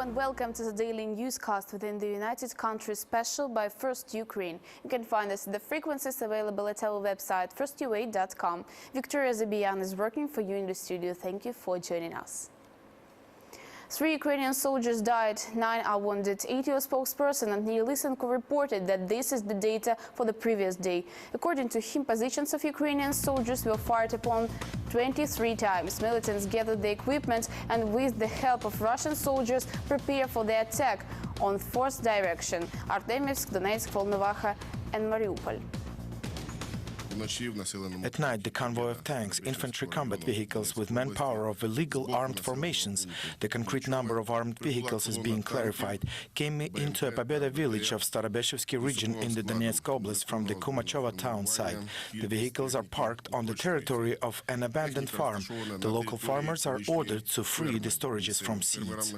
and welcome to the daily newscast within the United Countries special by First Ukraine. You can find us at the frequencies available at our website firstua.com. Victoria Zabian is working for you in the studio. Thank you for joining us. 3 Ukrainian soldiers died, 9 are wounded. ATO spokesperson Andriy Lysenko reported that this is the data for the previous day. According to him, positions of Ukrainian soldiers were fired upon 23 times. Militants gathered the equipment and with the help of Russian soldiers prepare for the attack on 4th direction – Artemivsk, Donetsk, Volnovakha and Mariupol. At night, the convoy of tanks, infantry combat vehicles with manpower of illegal armed formations, the concrete number of armed vehicles is being clarified, came into a Pobeda village of Starobeshevsky region in the Donetsk Oblast from the Kumachova town site. The vehicles are parked on the territory of an abandoned farm. The local farmers are ordered to free the storages from seeds.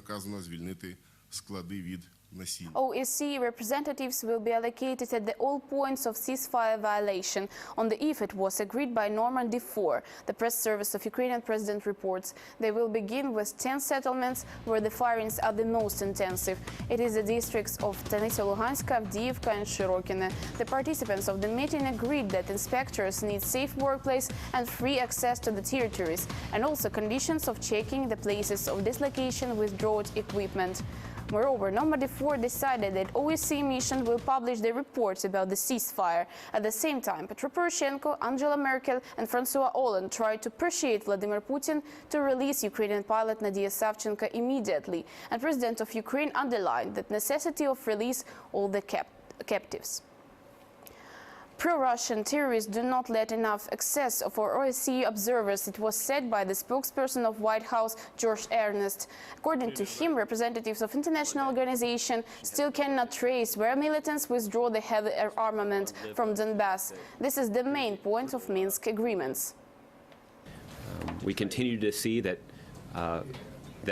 OSCE representatives will be allocated at all points of ceasefire violation on the eve it was agreed by Normandy 4. The press service of Ukrainian president reports they will begin with 10 settlements where the firings are the most intensive. It is the districts of Stanitsa-Luhanska, Avdiivka and Shirokine. The participants of the meeting agreed that inspectors need safe workplace and free access to the territories, and also conditions of checking the places of dislocation with drought equipment. Moreover, Normandy 4 decided that OSCE mission will publish the reports about the ceasefire. At the same time, Petro Poroshenko, Angela Merkel and Francois Hollande tried to persuade Vladimir Putin to release Ukrainian pilot Nadia Savchenko immediately. And President of Ukraine underlined the necessity of release all the captives. Pro-Russian terrorists do not let enough access for OSCE observers, it was said by the spokesperson of White House, George Earnest. According to him, representatives of international organizations still cannot trace where militants withdraw the heavy armament from Donbass. This is the main point of Minsk agreements. We continue to see that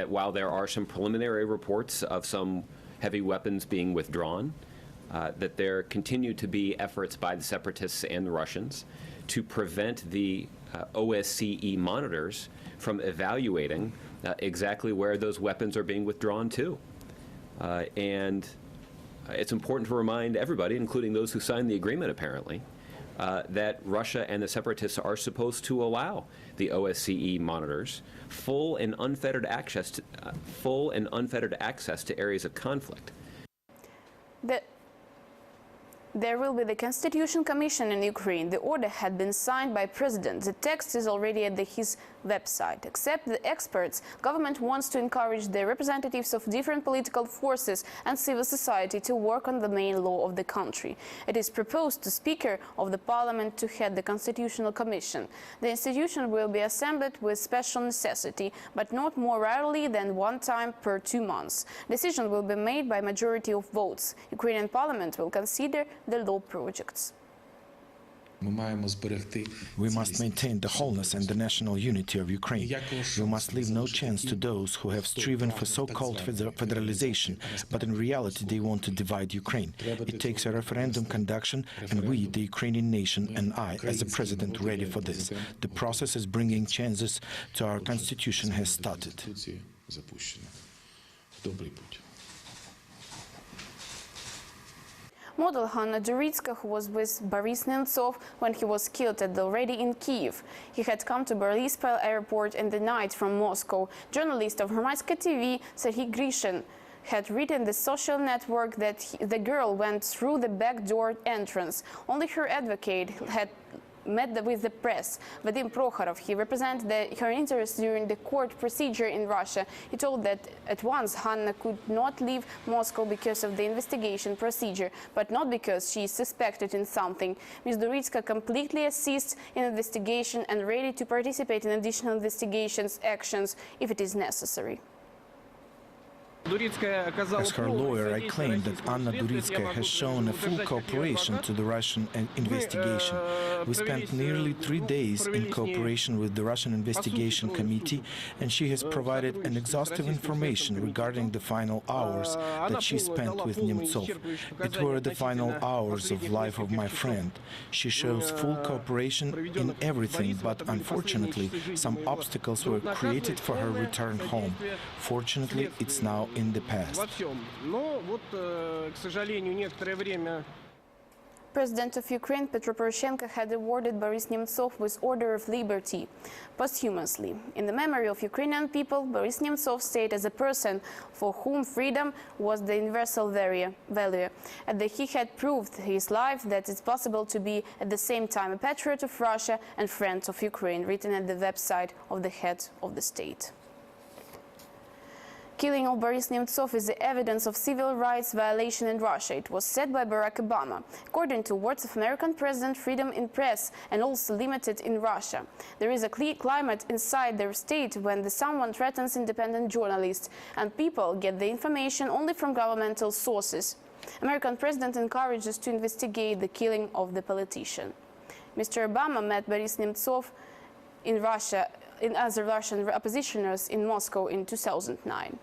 while there are some preliminary reports of some heavy weapons being withdrawn, that there continue to be efforts by the separatists and the Russians to prevent the OSCE monitors from evaluating exactly where those weapons are being withdrawn to. And it's important to remind everybody, including those who signed the agreement apparently, that Russia and the separatists are supposed to allow the OSCE monitors full and unfettered access to areas of conflict. There will be the Constitution Commission in Ukraine. The order had been signed by President. The text is already at his website. Except the experts, government wants to encourage the representatives of different political forces and civil society to work on the main law of the country. It is proposed to Speaker of the Parliament to head the Constitutional Commission. The institution will be assembled with special necessity, but not more rarely than one time per 2 months. Decision will be made by majority of votes. Ukrainian Parliament will consider the law projects. We must maintain the wholeness and the national unity of Ukraine. We must leave no chance to those who have striven for so-called federalization, but in reality they want to divide Ukraine. It takes a referendum conduction, and we, the Ukrainian nation, and I, as a president, ready for this. The process is bringing changes to our constitution has started. Model Hanna Duritska, who was with Boris Nemtsov when he was killed already in Kiev. He had come to Boryspil airport in the night from Moscow. Journalist of Hromadske TV, Serhiy Grishin, had written the social network that the girl went through the back door entrance. Only her advocate had met with the press. Vadim Prokhorov, he represented her interests during the court procedure in Russia. He told that at once Hanna could not leave Moscow because of the investigation procedure, but not because she is suspected in something. Ms. Duritska completely assists in investigation and ready to participate in additional investigations actions if it is necessary. As her lawyer, I claim that Anna Duritska has shown a full cooperation to the Russian investigation. We spent nearly 3 days in cooperation with the Russian Investigation Committee, and she has provided an exhaustive information regarding the final hours that she spent with Nemtsov. It were the final hours of life of my friend. She shows full cooperation in everything, but unfortunately, some obstacles were created for her return home. Fortunately, it's now in in the past. во всем. Но вот, к сожалению, некоторое время President of Ukraine Petro Poroshenko had awarded Boris Nemtsov with Order of Liberty posthumously. In the memory of Ukrainian people, Boris Nemtsov stayed as a person for whom freedom was the universal value, and that he had proved his life that it's possible to be at the same time a patriot of Russia and friend of Ukraine, written at the website of the head of the state. Killing of Boris Nemtsov is the evidence of civil rights violation in Russia. It was said by Barack Obama. According to words of American President, freedom in press and also limited in Russia. There is a clear climate inside their state when someone threatens independent journalists and people get the information only from governmental sources. American President encourages to investigate the killing of the politician. Mr. Obama met Boris Nemtsov in Russia in other Russian oppositioners in Moscow in 2009.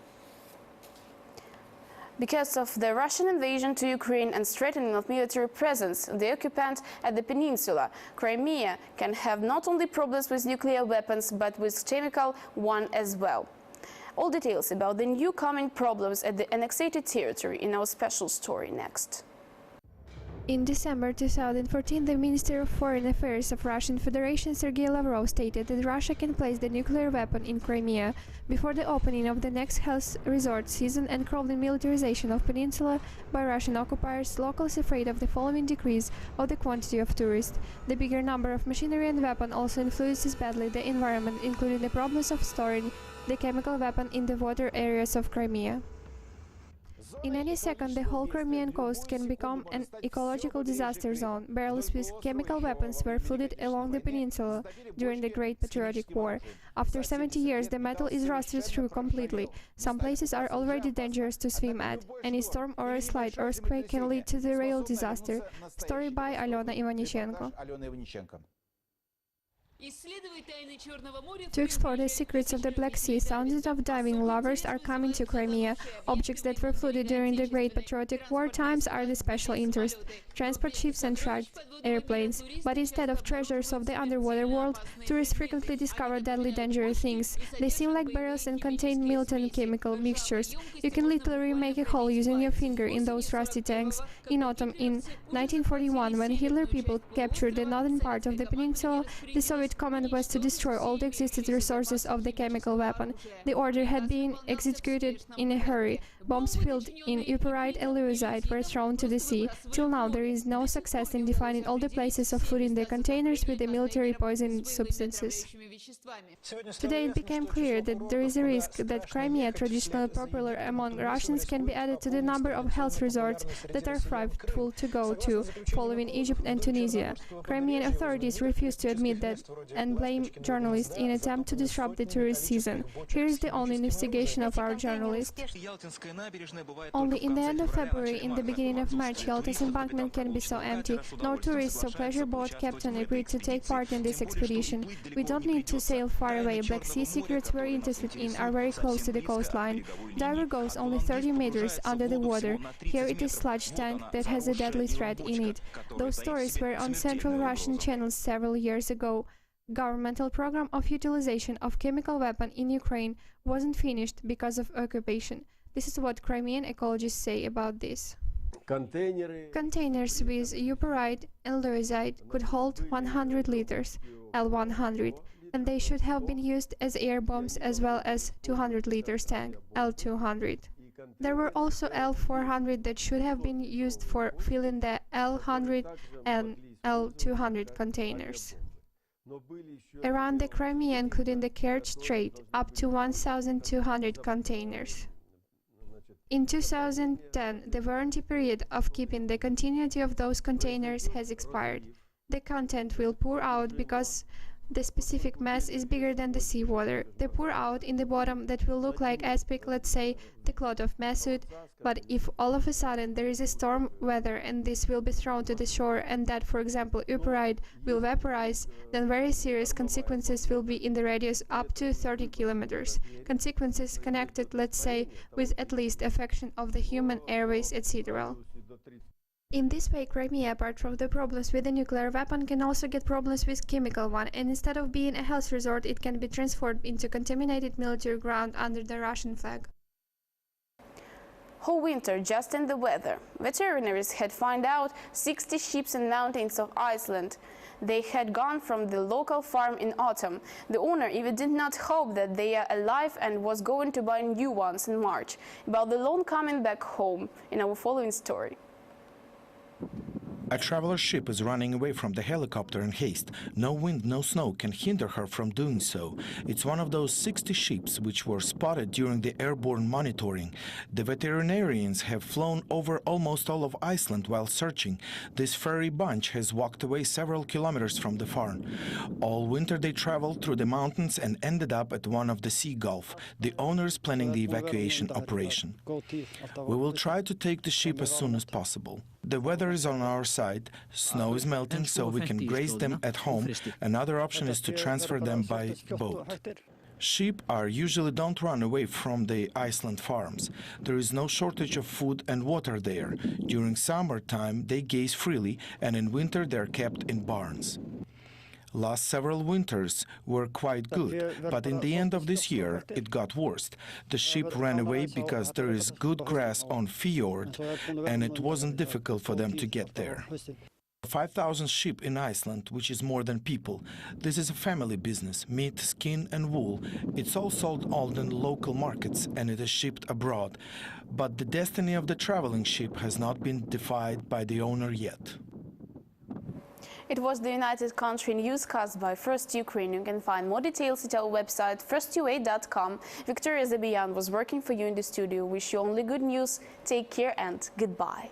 Because of the Russian invasion to Ukraine and strengthening of military presence, the occupant at the peninsula, Crimea, can have not only problems with nuclear weapons, but with chemical one as well. All details about the new coming problems at the annexed territory in our special story next. In December 2014, the Minister of Foreign Affairs of Russian Federation Sergei Lavrov stated that Russia can place the nuclear weapon in Crimea before the opening of the next health resort season and crawling militarization of peninsula by Russian occupiers. Locals afraid of the following decrease of the quantity of tourists. The bigger number of machinery and weapon also influences badly the environment, including the problems of storing the chemical weapon in the water areas of Crimea. In any second, the whole Crimean coast can become an ecological disaster zone. Barrels with chemical weapons were flooded along the peninsula during the Great Patriotic War. After 70 years, the metal is rusted through completely. Some places are already dangerous to swim at. Any storm or a slight earthquake can lead to the real disaster. Story by Alena Ivanichenko. To explore the secrets of the Black Sea, thousands of diving lovers are coming to Crimea. Objects that were flooded during the Great Patriotic War times are the special interest. Transport ships and tracked airplanes. But instead of treasures of the underwater world, tourists frequently discover deadly dangerous things. They seem like barrels and contain molten chemical mixtures. You can literally make a hole using your finger in those rusty tanks. In autumn in 1941, when Hitler people captured the northern part of the peninsula, the Soviet command was to destroy all the existing resources of the chemical weapon. The order had been executed in a hurry. Bombs filled in ypirite and leucite were thrown to the sea. Till now, there is no success in defining all the places of flooding the containers with the military poison substances. Today it became clear that there is a risk that Crimea, traditionally popular among Russians, can be added to the number of health resorts that are frightful to go to, following Egypt and Tunisia. Crimean authorities refuse to admit that and blame journalists in an attempt to disrupt the tourist season. Here is the only investigation of our journalist. Only in the end of February, in the beginning of March, Yalta's embankment can be so empty. No tourists or pleasure boat captain agreed to take part in this expedition. We don't need to sail far away. Black Sea secrets we're interested in are very close to the coastline. Diver goes only 30 meters under the water. Here it is a sludge tank that has a deadly threat in it. Those stories were on Central Russian channels several years ago. Governmental program of utilization of chemical weapon in Ukraine wasn't finished because of occupation. This is what Crimean ecologists say about this. Containers with ypirite and leucite could hold 100 liters, L100, and they should have been used as air bombs as well as 200 liters tank, L200. There were also L400 that should have been used for filling the L100 and L200 containers. Around the Crimea, including the Kerch Strait, up to 1,200 containers. In 2010, the warranty period of keeping the continuity of those containers has expired. The content will pour out because the specific mass is bigger than the seawater. They pour out in the bottom that will look like aspic, let's say, the cloth of Masud. But if all of a sudden there is a storm weather and this will be thrown to the shore and that, for example, ypirite will vaporize, then very serious consequences will be in the radius up to 30 kilometers. Consequences connected, let's say, with at least affection of the human airways, etc. In this way, Crimea, apart from the problems with the nuclear weapon, can also get problems with chemical one, and instead of being a health resort, it can be transformed into contaminated military ground under the Russian flag. Whole winter just in the weather. Veterinaries had found out 60 sheep in mountains of Iceland. They had gone from the local farm in autumn. The owner even did not hope that they are alive and was going to buy new ones in March. About the loan coming back home in our following story. A traveler ship is running away from the helicopter in haste. No wind, no snow can hinder her from doing so. It's one of those 60 ships which were spotted during the airborne monitoring. The veterinarians have flown over almost all of Iceland while searching. This furry bunch has walked away several kilometers from the farm. All winter they traveled through the mountains and ended up at one of the Sea Gulf. The owners planning the evacuation operation. We will try to take the ship as soon as possible. The weather is on our side, snow is melting, so we can graze them at home. Another option is to transfer them by boat. Sheep usually don't run away from the Iceland farms. There is no shortage of food and water there. During summertime they graze freely, and in winter they're kept in barns. Last several winters were quite good, but in the end of this year it got worse. The sheep ran away because there is good grass on fjord, and it wasn't difficult for them to get there. 5,000 sheep in Iceland, which is more than people. This is a family business, meat, skin and wool. It's all sold in local markets and it is shipped abroad. But the destiny of the traveling ship has not been defined by the owner yet. It was the United Country newscast by First Ukraine. You can find more details at our website firstua.com. Victoria Zabiyan was working for you in the studio. Wish you only good news. Take care and goodbye.